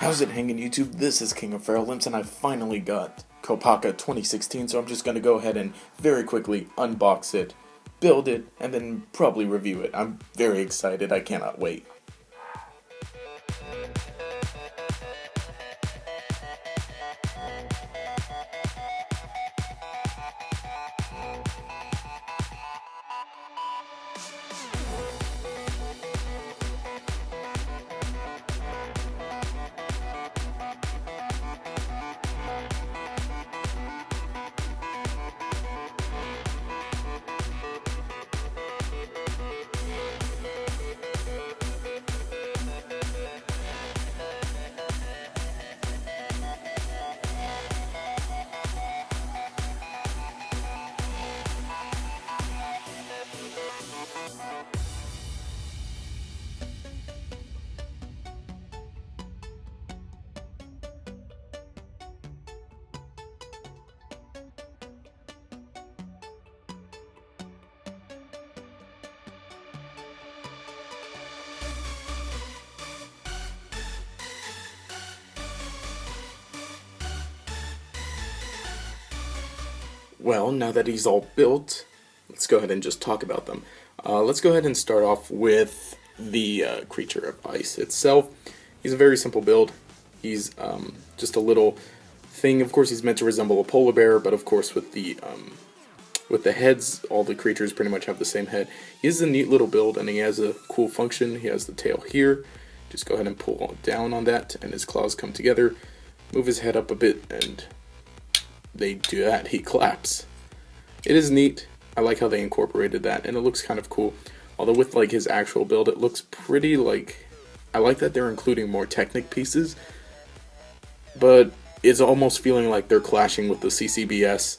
How's it hanging, YouTube? This is King of Feral Limps, and I finally got Kopaka 2016, so I'm just going to go ahead and very quickly unbox it, build it, and then probably review it. I'm very excited. I cannot wait. Well, now that he's all built, let's go ahead and just talk about them. Let's go ahead and start off with the creature of ice itself. He's a very simple build. He's just a little thing. Of course, he's meant to resemble a polar bear, but of course with the heads, all the creatures pretty much have the same head. He is a neat little build, and he has a cool function. He has the tail here. Just go ahead and pull down on that, and his claws come together. Move his head up a bit, and they do that. He claps. It is neat. I like how they incorporated that, and it looks kind of cool. Although with like his actual build, it looks pretty like, I like that they're including more Technic pieces, but it's almost feeling like they're clashing with the CCBS,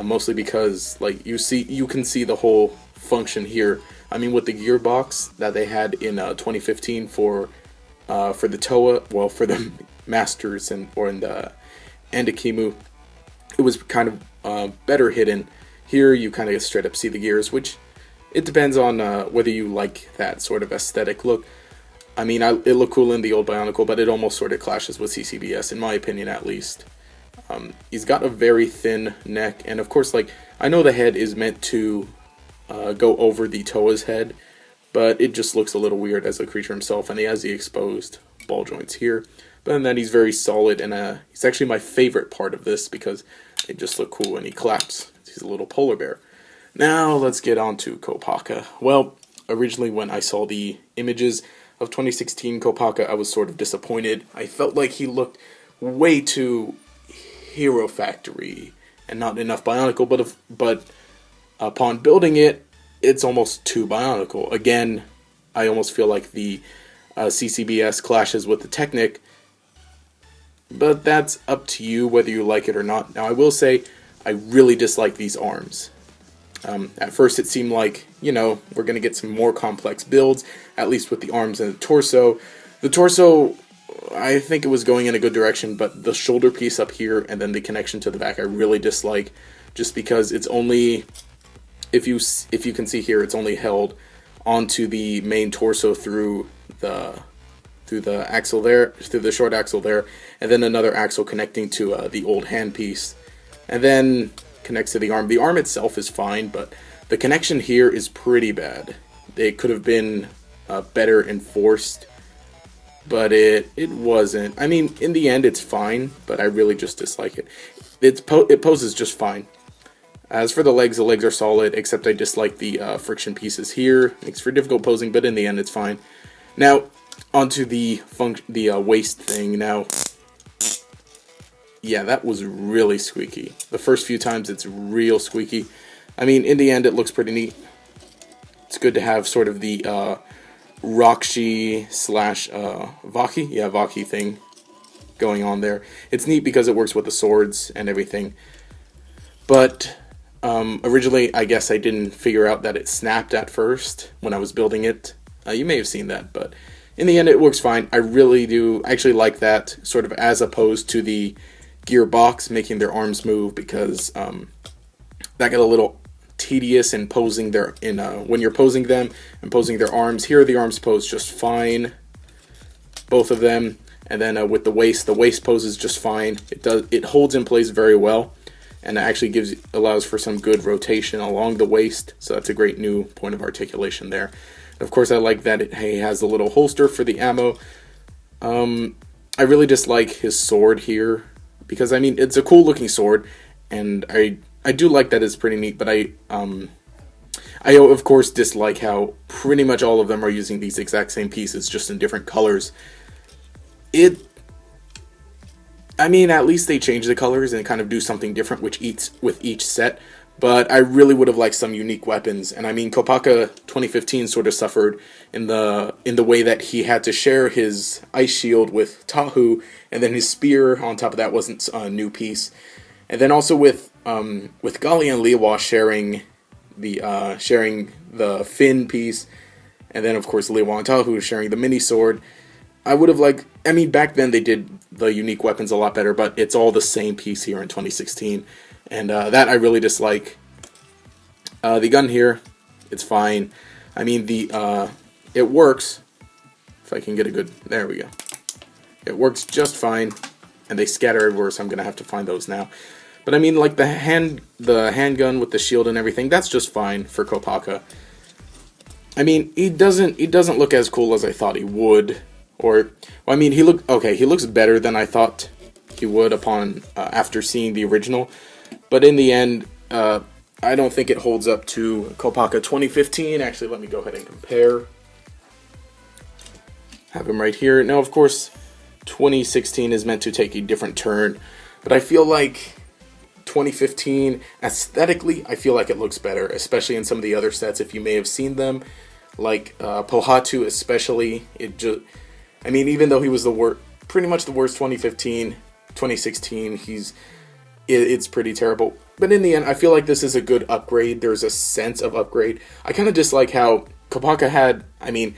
mostly because like you can see the whole function here. I mean, with the gearbox that they had in 2015 for the Toa, well, for the Masters and the Andakimu, it was kind of better hidden. Here you kind of straight up see the gears, which it depends on whether you like that sort of aesthetic look. I mean, it looked cool in the old Bionicle, but it almost sort of clashes with CCBS, in my opinion at least. He's got a very thin neck, and of course, like, I know the head is meant to go over the Toa's head, but it just looks a little weird as a creature himself, and he has the exposed ball joints here. But then he's very solid, and he's actually my favorite part of this because they just look cool, and he claps. He's a little polar bear. Now let's get on to Kopaka. Well, originally when I saw the images of 2016 Kopaka, I was sort of disappointed. I felt like he looked way too Hero Factory and not enough Bionicle, but upon building it, it's almost too Bionicle. Again, I almost feel like the CCBS clashes with the Technic, but that's up to you whether you like it or not. Now, I will say, I really dislike these arms. At first it seemed like, you know, we're going to get some more complex builds, at least with the arms and the torso. The torso, I think it was going in a good direction, but the shoulder piece up here and then the connection to the back I really dislike, just because it's only, if you can see here, it's only held onto the main torso through the axle there, through the short axle there, and then another axle connecting to the old hand piece, and then connects to the arm. The arm itself is fine, but the connection here is pretty bad. It could have been better enforced, but it wasn't. I mean, in the end, it's fine, but I really just dislike it. It poses just fine. As for the legs are solid, except I dislike the friction pieces here. Makes for difficult posing, but in the end, it's fine. Now, onto the waist thing. Now, yeah, that was really squeaky. The first few times it's real squeaky. I mean, in the end, it looks pretty neat. It's good to have sort of the Rakshi slash Vaki, yeah, Vaki thing going on there. It's neat because it works with the swords and everything. But originally, I guess I didn't figure out that it snapped at first when I was building it. You may have seen that, but in the end, it works fine. I really do actually like that, sort of as opposed to the gearbox making their arms move, because that got a little tedious in posing when you're posing them and posing their arms. Here the arms pose just fine, both of them. And then with the waist poses just fine. It holds in place very well, and it actually allows for some good rotation along the waist. So that's a great new point of articulation there. And of course, I like that it has a little holster for the ammo. I really dislike his sword here because I mean it's a cool looking sword, and I do like that it's pretty neat. But I of course dislike how pretty much all of them are using these exact same pieces just in different colors. I mean, at least they change the colors and kind of do something different with each set. But I really would have liked some unique weapons. And I mean, Kopaka 2015 sort of suffered in the way that he had to share his ice shield with Tahu, and then his spear on top of that wasn't a new piece. And then also with Gali and Liwa sharing the fin piece, and then of course Liwa and Tahu sharing the mini sword. I would have liked, I mean, back then they did the unique weapons a lot better, but it's all the same piece here in 2016. And that I really dislike. The gun here, it's fine. I mean, it works. If I can get a good, there we go. It works just fine, and they scatter everywhere, so I'm gonna have to find those now. But I mean, like the handgun with the shield and everything, that's just fine for Kopaka. I mean, he doesn't look as cool as I thought he would. Or, well, I mean, he looks better than I thought he would upon after seeing the original. But in the end, I don't think it holds up to Kopaka 2015. Actually, let me go ahead and compare. Have him right here. Now, of course, 2016 is meant to take a different turn. But I feel like 2015, aesthetically, I feel like it looks better. Especially in some of the other sets, if you may have seen them. Like Pohatu especially. I mean, even though he was pretty much the worst 2015, 2016, it's pretty terrible. But in the end, I feel like this is a good upgrade. There's a sense of upgrade. I kind of dislike how Kopaka had, I mean,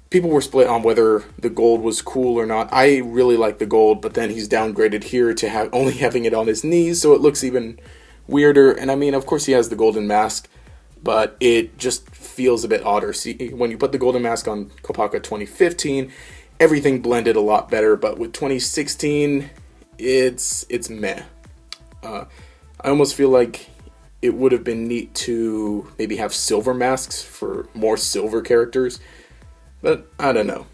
people were split on whether the gold was cool or not. I really like the gold, but then he's downgraded here to only having it on his knees, so it looks even weirder. And I mean, of course he has the golden mask, but it just feels a bit odder. See, when you put the golden mask on Kopaka 2015, everything blended a lot better, but with 2016, it's meh. I almost feel like it would have been neat to maybe have silver masks for more silver characters, but I don't know.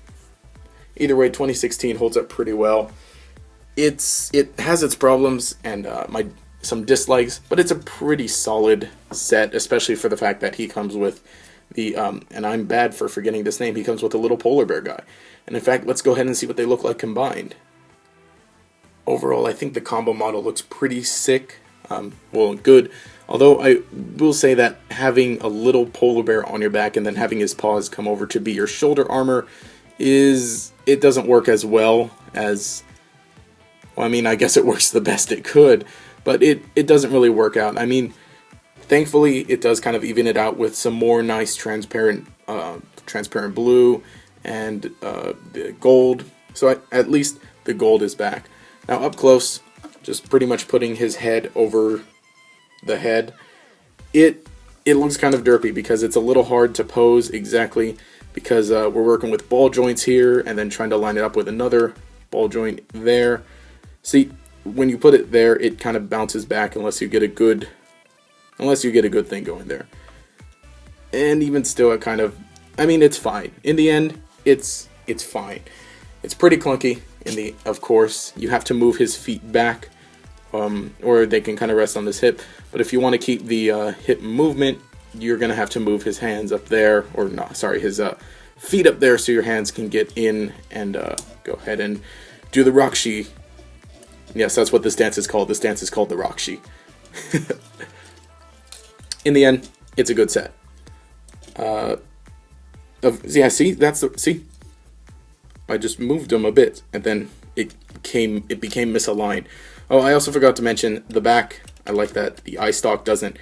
Either way, 2016 holds up pretty well. It has its problems and some dislikes, but it's a pretty solid set, especially for the fact that he comes with the, and I'm bad for forgetting this name, he comes with a little polar bear guy. And in fact, let's go ahead and see what they look like combined. Overall, I think the combo model looks pretty sick, well, good. Although I will say that having a little polar bear on your back and then having his paws come over to be your shoulder armor it doesn't work as well as, well, I mean, I guess it works the best it could. But it doesn't really work out. I mean, thankfully, it does kind of even it out with some more nice transparent blue and the gold. So at least the gold is back. Now up close, just pretty much putting his head over the head. It looks kind of derpy because it's a little hard to pose exactly because we're working with ball joints here and then trying to line it up with another ball joint there. See, when you put it there, it kind of bounces back unless you get a good thing going there. And even still, it kind of, I mean, it's fine. In the end, it's fine. It's pretty clunky. Of course, you have to move his feet back, or they can kind of rest on his hip. But if you want to keep the hip movement, you're gonna have to move his hands up there, or no, sorry, his feet up there, so your hands can get in and go ahead and do the Rakshi. Yes, that's what this dance is called. This dance is called the Rakshi. In the end, it's a good set. Yeah, see, see. I just moved them a bit, and then it became misaligned. Oh, I also forgot to mention the back. I like that the eye stalk doesn't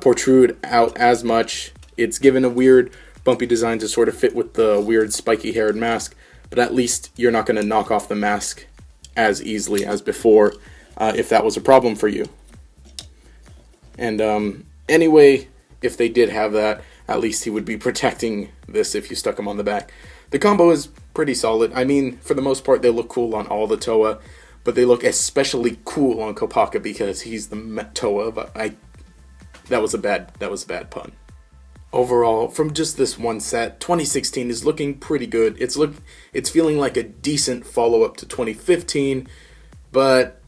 protrude out as much. It's given a weird bumpy design to sort of fit with the weird spiky haired mask, but at least you're not going to knock off the mask as easily as before, if that was a problem for you. And anyway, if they did have that, at least he would be protecting this if you stuck him on the back. The combo is pretty solid. I mean, for the most part, they look cool on all the Toa, but they look especially cool on Kopaka because he's the Toa. But that was a bad pun. Overall, from just this one set, 2016 is looking pretty good. It's feeling like a decent follow-up to 2015, but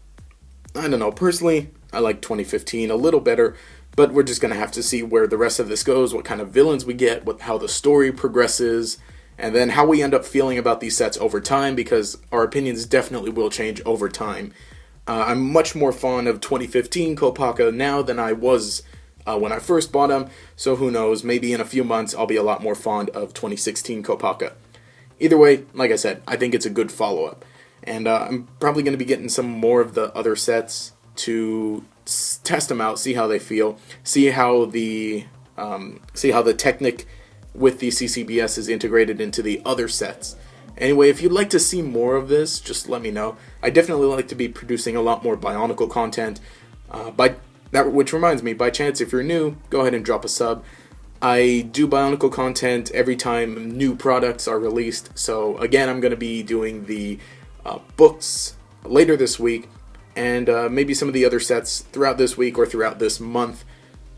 I don't know. Personally, I like 2015 a little better, but we're just going to have to see where the rest of this goes, what kind of villains we get, how the story progresses, and then how we end up feeling about these sets over time, because our opinions definitely will change over time. I'm much more fond of 2015 Kopaka now than I was when I first bought him, so who knows, maybe in a few months I'll be a lot more fond of 2016 Kopaka. Either way, like I said, I think it's a good follow-up, and I'm probably going to be getting some more of the other sets to test them out, see how they feel, see how the Technic with the CCBS is integrated into the other sets. Anyway, if you'd like to see more of this, just let me know. I definitely like to be producing a lot more Bionicle content. Which reminds me, by chance, if you're new, go ahead and drop a sub. I do Bionicle content every time new products are released. So again, I'm going to be doing the books later this week, and maybe some of the other sets throughout this week or throughout this month.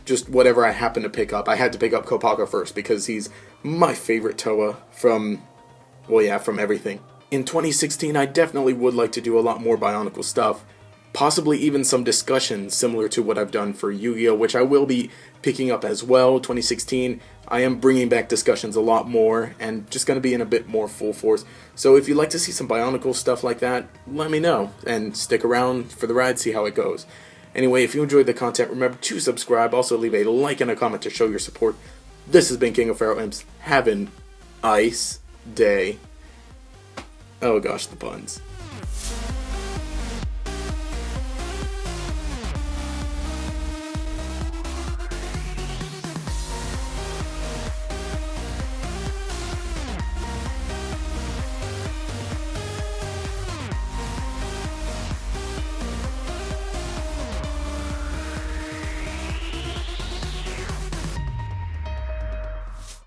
Just whatever I happen to pick up. I had to pick up Kopaka first because he's my favorite Toa from everything. In 2016, I definitely would like to do a lot more Bionicle stuff. Possibly even some discussions similar to what I've done for Yu-Gi-Oh!, which I will be picking up as well. 2016, I am bringing back discussions a lot more and just going to be in a bit more full force. So if you'd like to see some Bionicle stuff like that, let me know and stick around for the ride, see how it goes. Anyway, if you enjoyed the content, remember to subscribe. Also leave a like and a comment to show your support. This has been King of Pharaoh Imps. Have an ice day. Oh gosh, the puns.